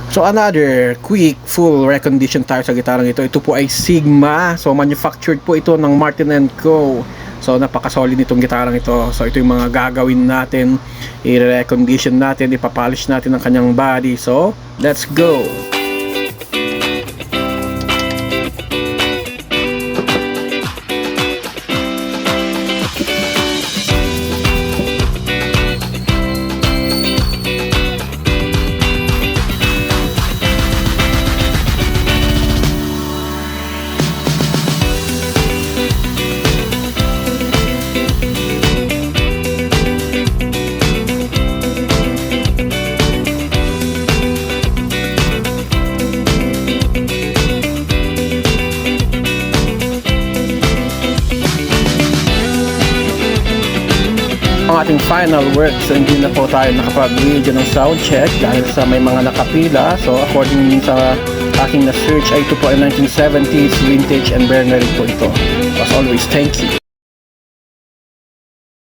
So another quick full recondition tayo sa gitarang ito. Ito po ay Sigma. So manufactured po ito ng Martin & Co. So napaka-solid nitong gitarang ito. So ito yung mga gagawin natin. I-recondition natin, ipapolish natin ang kanyang body. So let's go! Ang ating final work, so hindi na po tayo nakapag-video ng sound check dahil sa may mga nakapila. So according sa aking na-search ay ito po ay 1970s vintage and Bernary po ito. As always, thank you.